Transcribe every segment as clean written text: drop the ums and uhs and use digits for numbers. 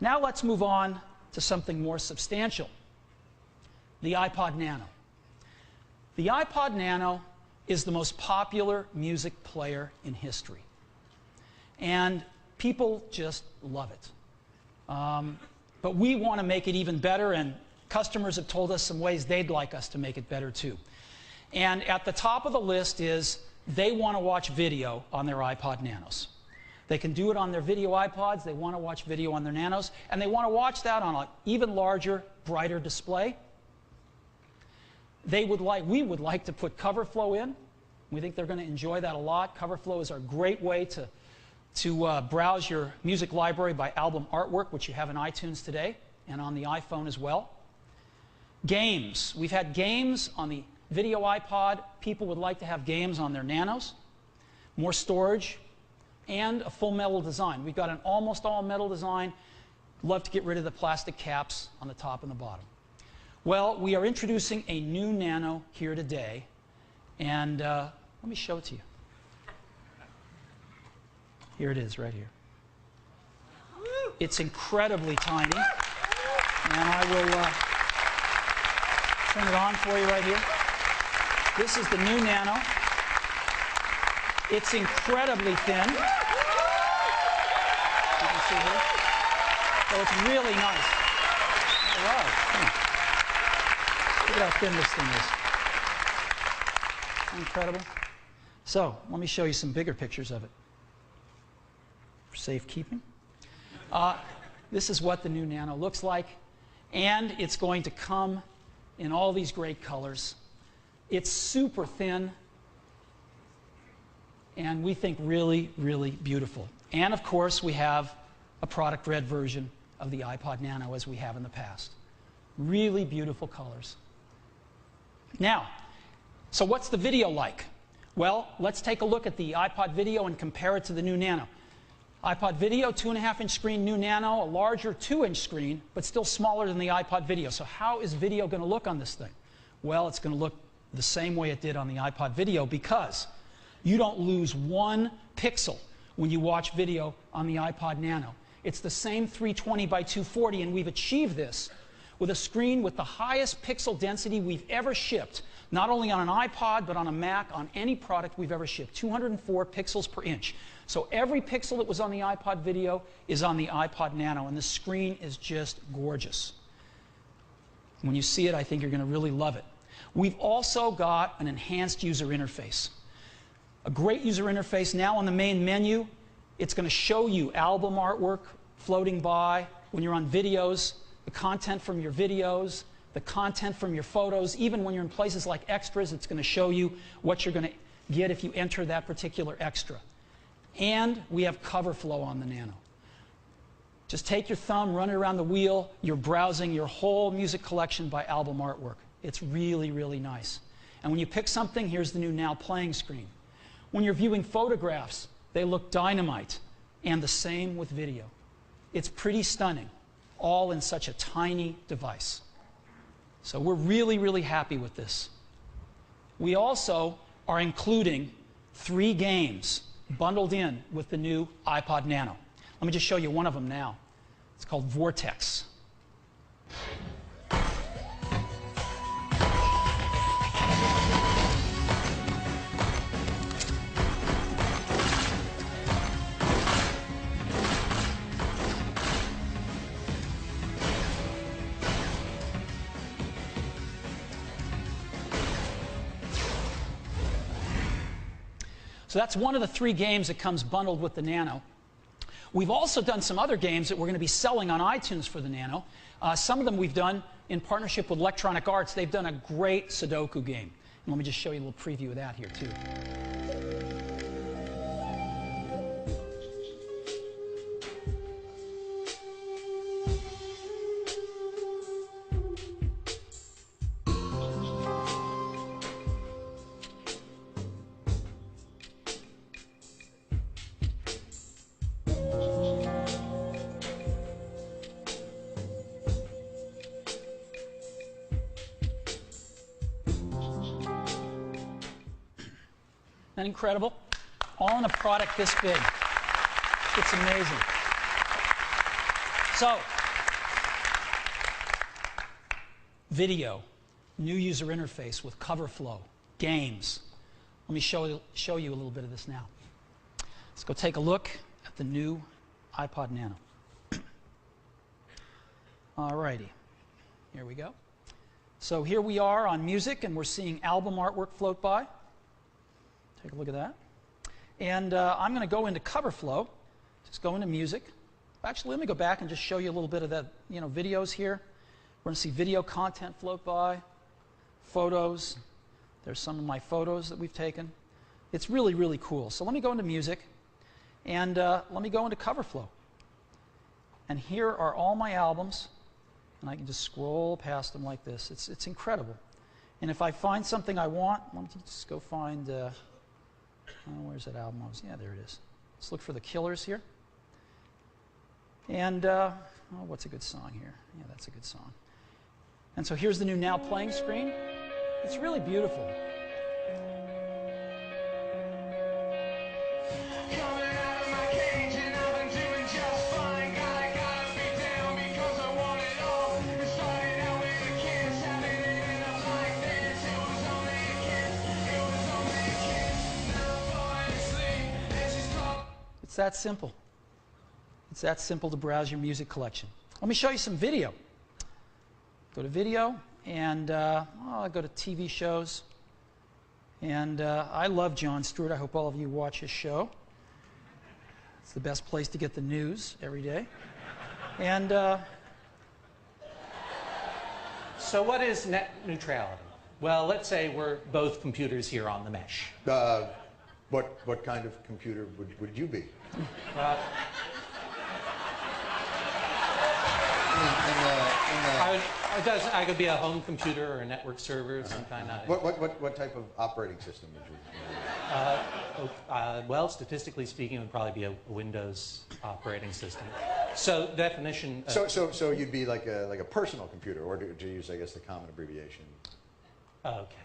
Now let's move on to something more substantial, the iPod Nano. The iPod Nano is the most popular music player in history. And people just love it. But we want to make it even better, and customers have told us some ways they'd like us to make it better too. And at the top of the list is they want to watch video on their iPod Nanos. They can do it on their video iPods, they want to watch video on their Nanos, and they want to watch that on an even larger, brighter display. We would like to put cover flow in. We think they're going to enjoy that a lot. Cover flow is a great way to browse your music library by album artwork, which you have in iTunes today, and on the iPhone as well. Games. We've had games on the video iPod. People would like to have games on their Nanos. More storage, and a full metal design. We've got an almost all metal design. Love to get rid of the plastic caps on the top and the bottom. Well, we are introducing a new Nano here today, and let me show it to you. Here it is, right here. It's incredibly tiny, and I will turn it on for you right here. This is the new Nano. It's incredibly thin. You can see here. So it's really nice. All right. Look at how thin this thing is. Incredible. So let me show you some bigger pictures of it for safekeeping. This is what the new Nano looks like, and it's going to come in all these great colors. It's super thin, and we think really, really beautiful. And of course, we have a product red version of the iPod Nano as we have in the past. Really beautiful colors. Now, so what's the video like? Well, let's take a look at the iPod Video and compare it to the new Nano. iPod Video, 2.5-inch screen, new Nano, a larger 2-inch screen, but still smaller than the iPod Video. So how is video going to look on this thing? Well, it's going to look the same way it did on the iPod Video, because you don't lose 1 pixel when you watch video on the iPod Nano. It's the same 320 by 240, and we've achieved this with a screen with the highest pixel density we've ever shipped, not only on an iPod, but on a Mac, on any product we've ever shipped, 204 pixels per inch. So every pixel that was on the iPod Video is on the iPod Nano, and the screen is just gorgeous. When you see it, I think you're going to really love it. We've also got an enhanced user interface. A great user interface. Now on the main menu, it's going to show you album artwork floating by. When you're on videos, the content from your videos, the content from your photos. Even when you're in places like extras, it's going to show you what you're going to get if you enter that particular extra. And we have cover flow on the Nano. Just take your thumb, run it around the wheel, you're browsing your whole music collection by album artwork. It's really, really nice. And when you pick something, here's the new Now Playing screen. When you're viewing photographs, they look dynamite, and the same with video. It's pretty stunning, all in such a tiny device. So we're really, really happy with this. We also are including 3 games bundled in with the new iPod Nano. Let me just show you one of them now. It's called Vortex. So that's one of the 3 games that comes bundled with the Nano. We've also done some other games that we're going to be selling on iTunes for the Nano. Some of them we've done in partnership with Electronic Arts. They've done a great Sudoku game. And let me just show you a little preview of that here, too. Isn't that incredible? All in a product this big. It's amazing. So, video, new user interface with cover flow, games. Let me show you a little bit of this now. Let's go take a look at the new iPod Nano. Alrighty, here we go. So here we are on music, and we're seeing album artwork float by. Take a look at that. And I'm going to go into cover flow. Just go into music. Actually, let me go back and just show you a little bit of that, videos here. We're going to see video content float by, photos. There's some of my photos that we've taken. It's really, really cool. So let me go into music, and let me go into cover flow. And here are all my albums, and I can just scroll past them like this. It's incredible. And if I find something I want, let me just go find, where's that album? Yeah, there it is. Let's look for The Killers here. And, what's a good song here? Yeah, that's a good song. And so here's the new Now Playing screen. It's really beautiful. It's that simple. It's that simple to browse your music collection. Let me show you some video. Go to video, and I'll go to TV shows. And I love Jon Stewart. I hope all of you watch his show. It's the best place to get the news every day. And so what is net neutrality? Well, let's say we're both computers here on the mesh. What kind of computer would you be? I could be a home computer or a network server, some kind of. What type of operating system would you be? Well, statistically speaking, it would probably be a Windows operating system. So definition. So you'd be like a personal computer, or to use, I guess, the common abbreviation. Okay.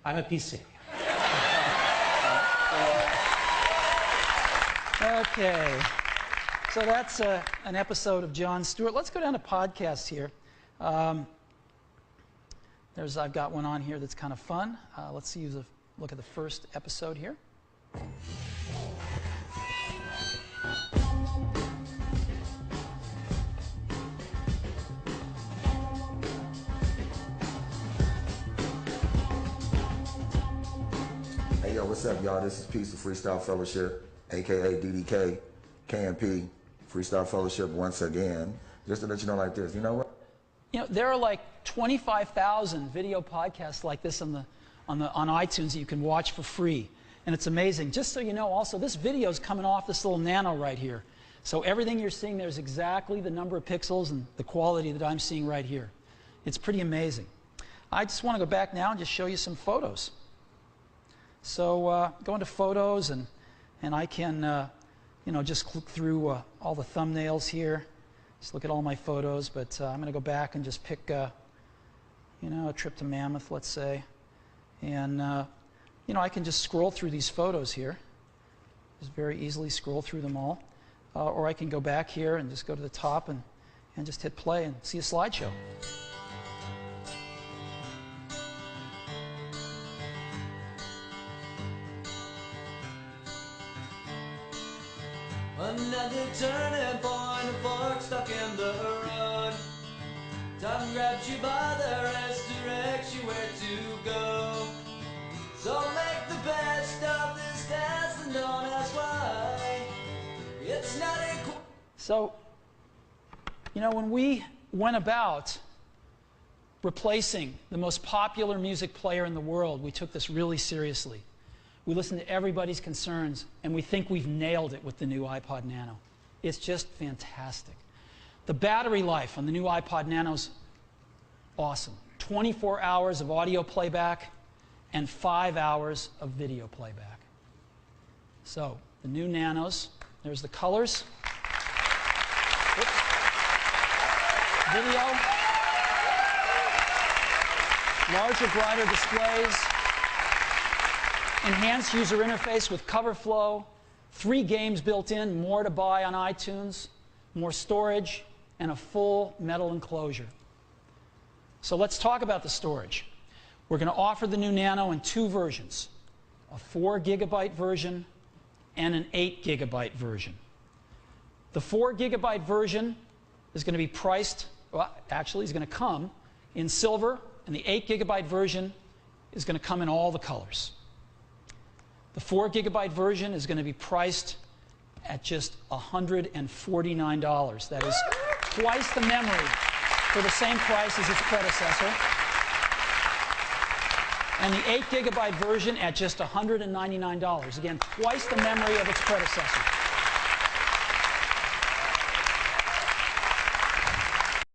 I'm a PC. okay. So that's an episode of Jon Stewart. Let's go down to podcasts here. I've got one on here that's kind of fun. Let's use a look at the first episode here. Hey, yo, what's up, y'all? This is Peace of Freestyle Fellowship, a.k.a. DDK, KMP, Freestyle Fellowship once again. Just to let you know like this, you know what? There are like 25,000 video podcasts like this on iTunes that you can watch for free. And it's amazing. Just so you know, also, this video is coming off this little Nano right here. So everything you're seeing there is exactly the number of pixels and the quality that I'm seeing right here. It's pretty amazing. I just want to go back now and just show you some photos. So go into photos, and I can just click through all the thumbnails here. Just look at all my photos, but I'm going to go back and just pick, a trip to Mammoth, let's say. And, I can just scroll through these photos here. Just very easily scroll through them all. Or I can go back here and just go to the top and just hit play and see a slideshow. Another turning point, a fork stuck in the road. Time grabs you by the wrist, directs you where to go. So make the best of this test and don't ask why. It's not equal. So, when we went about replacing the most popular music player in the world, we took this really seriously. We listened to everybody's concerns, and we think we've nailed it with the new iPod Nano. It's just fantastic. The battery life on the new iPod Nano is awesome. 24 hours of audio playback and 5 hours of video playback. So, the new Nanos, there's the colors. Oops. Video. Larger, brighter displays. Enhanced user interface with cover flow, 3 games built in, more to buy on iTunes, more storage, and a full metal enclosure. So let's talk about the storage. We're going to offer the new Nano in 2 versions, a 4 gigabyte version and an 8 gigabyte version. The 4 gigabyte version is going to be priced, well, actually, is going to come in silver, and the 8 gigabyte version is going to come in all the colors. The 4 gigabyte version is going to be priced at just $149. That is twice the memory for the same price as its predecessor. And the 8 gigabyte version at just $199. Again, twice the memory of its predecessor.